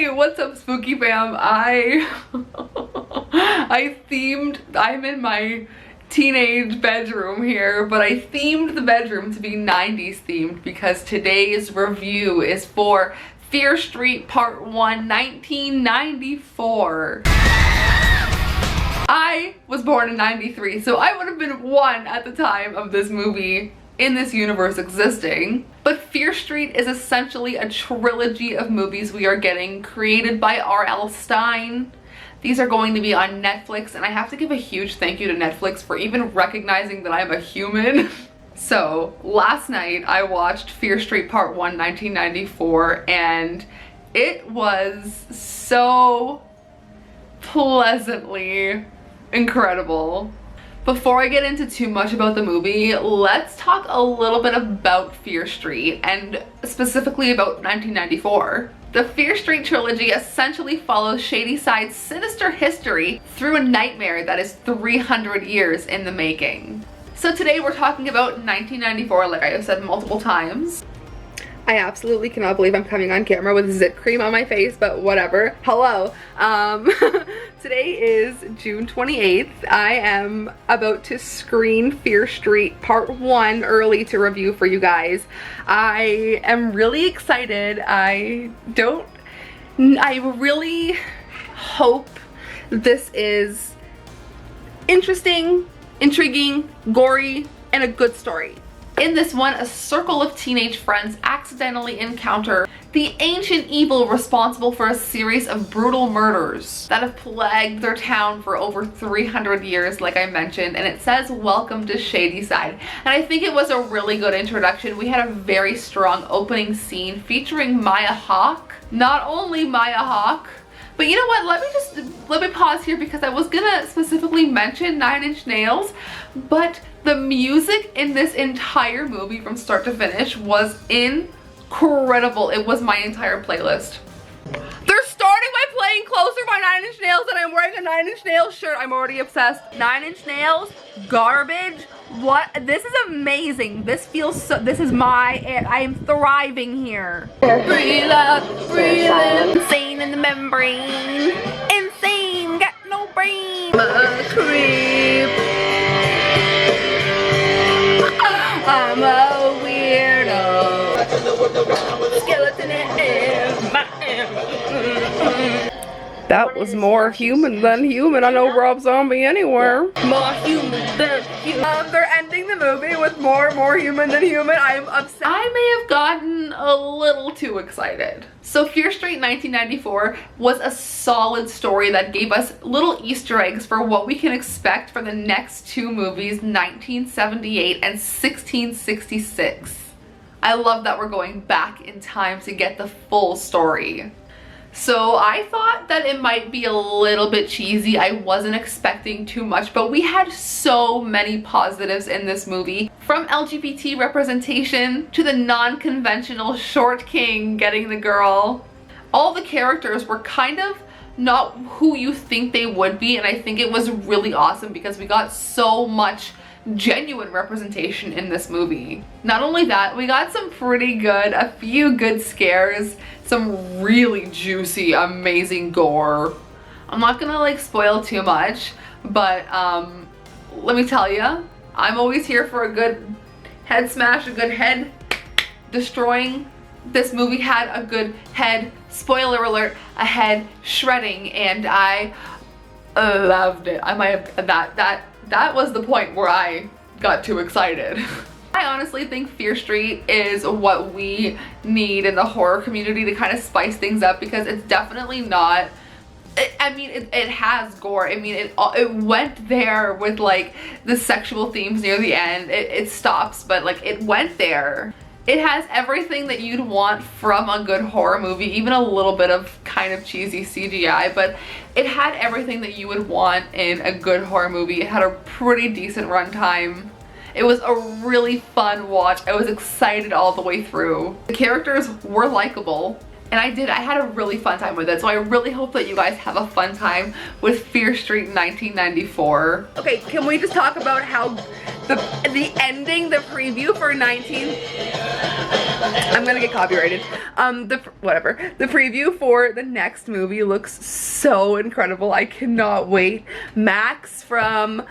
Hey, what's up, spooky fam? I'm in my teenage bedroom here, but I themed the bedroom to be 90s themed because today's review is for Fear Street Part 1, 1994. I was born in 93, so I would have been 1 at the time of this movie in this universe existing. But Fear Street is essentially a trilogy of movies we are getting, created by R.L. Stine. These are going to be on Netflix, and I have to give a huge thank you to Netflix for even recognizing that I'm a human. So last night I watched Fear Street Part 1, 1994, and it was so pleasantly incredible. Before I get into too much about the movie, let's talk a little bit about Fear Street, and specifically about 1994. The Fear Street trilogy essentially follows Shadyside's sinister history through a nightmare that is 300 years in the making. So today we're talking about 1994, like I have said multiple times. I absolutely cannot believe I'm coming on camera with zit cream on my face, but whatever. Hello. Today is June 28th. I am about to screen Fear Street Part 1 early to review for you guys. I am really excited. I really hope this is interesting, intriguing, gory, and a good story. In this one, a circle of teenage friends accidentally encounter the ancient evil responsible for a series of brutal murders that have plagued their town for over 300 years, like I mentioned, and it says welcome to Shadyside. And I think it was a really good introduction. We had a very strong opening scene featuring Maya Hawke. Not only Maya Hawke, but you know what, let me pause here because I was gonna specifically mention 9 Inch Nails, but the music in this entire movie from start to finish was incredible. It was my entire playlist. They're starting by playing Closer by 9 Inch Nails and I'm wearing a 9 Inch Nails shirt. I'm already obsessed. 9 Inch Nails, garbage. What? This is amazing. This feels so, this is I am thriving here. Breathe out, breathe in. Insane in the membrane. Insane, got no brain. A creep. I'm a weirdo. Skeleton in my That was more human than human. I know Rob Zombie anywhere. More human than human. They're ending the movie with more human than human. I'm upset. I may have gotten a little too excited. So Fear Street 1994 was a solid story that gave us little Easter eggs for what we can expect for the next 2 movies, 1978 and 1666. I love that we're going back in time to get the full story. So I thought that it might be a little bit cheesy. I wasn't expecting too much, but we had so many positives in this movie. From LGBT representation to the non-conventional short king getting the girl. All the characters were kind of not who you think they would be, and I think it was really awesome because we got so much genuine representation in this movie. Not only that, we got some pretty good, a few good scares, some really juicy, amazing gore. I'm not gonna like spoil too much, but let me tell you, I'm always here for a good head smash, a good head destroying. This movie had a good head, spoiler alert, a head shredding, and I loved it. I might have, that was the point where I got too excited. I honestly think Fear Street is what we need in the horror community to kind of spice things up, because it's definitely not, it has gore. I mean, it went there with like the sexual themes near the end. It stops, but like it went there. It has everything that you'd want from a good horror movie, even a little bit of kind of cheesy CGI, but it had everything that you would want in a good horror movie. It had a pretty decent runtime. It was a really fun watch. I was excited all the way through. The characters were likable, and I had a really fun time with it, so I really hope that you guys have a fun time with Fear Street 1994. Okay, can we just talk about how the ending, the preview for 19. I'm gonna get copyrighted. Whatever. The preview for the next movie looks so incredible. I cannot wait. Max from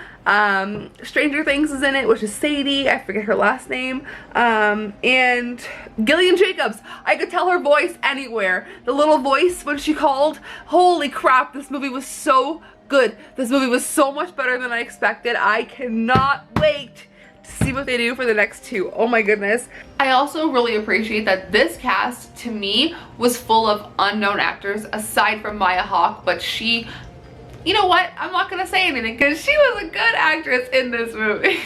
Stranger Things is in it, which is Sadie. I forget her last name. And Gillian Jacobs. I could tell her voice anywhere. The little voice when she called. Holy crap, this movie was so good. This movie was so much better than I expected. I cannot wait to see what they do for the next two. Oh my goodness. I also really appreciate that this cast, to me, was full of unknown actors aside from Maya Hawke, but she, you know what? I'm not gonna say anything because she was a good actress in this movie.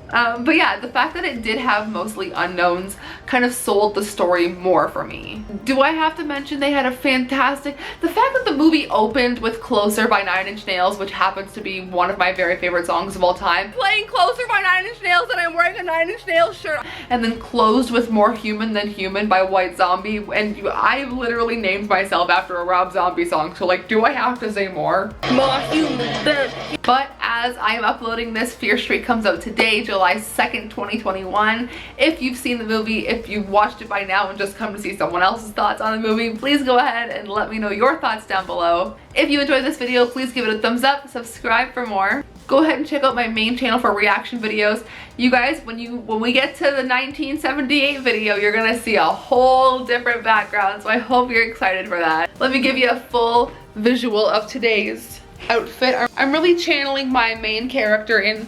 But yeah, the fact that it did have mostly unknowns kind of sold the story more for me. Do I have to mention they had a fantastic... The fact that the movie opened with Closer by 9 Inch Nails, which happens to be one of my very favorite songs of all time, playing Closer by 9 Inch Nails and I'm wearing a 9 Inch Nails shirt, and then closed with More Human Than Human by White Zombie, and I literally named myself after a Rob Zombie song, so like, do I have to say more? More human than... But as I am uploading this, Fear Street comes out today, July 2nd, 2021. If you've seen the movie, if you've watched it by now and just come to see someone else's thoughts on the movie, please go ahead and let me know your thoughts down below. If you enjoyed this video, please give it a thumbs up, subscribe for more. Go ahead and check out my main channel for reaction videos. You guys, when we get to the 1978 video, you're gonna see a whole different background, so I hope you're excited for that. Let me give you a full visual of today's outfit. I'm really channeling my main character in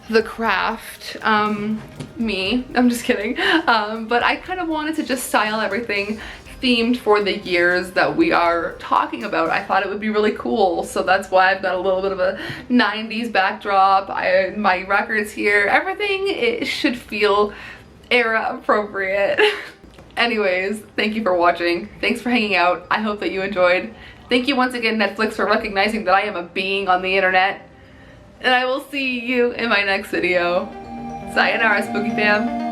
The Craft, me. I'm just kidding. But I kind of wanted to just style everything themed for the years that we are talking about. I thought it would be really cool, so that's why I've got a little bit of a 90s backdrop. My records here, everything, it should feel era appropriate. Anyways, thank you for watching. Thanks for hanging out. I hope that you enjoyed. Thank you once again, Netflix, for recognizing that I am a being on the internet. And I will see you in my next video. Sayonara, Spooky fam.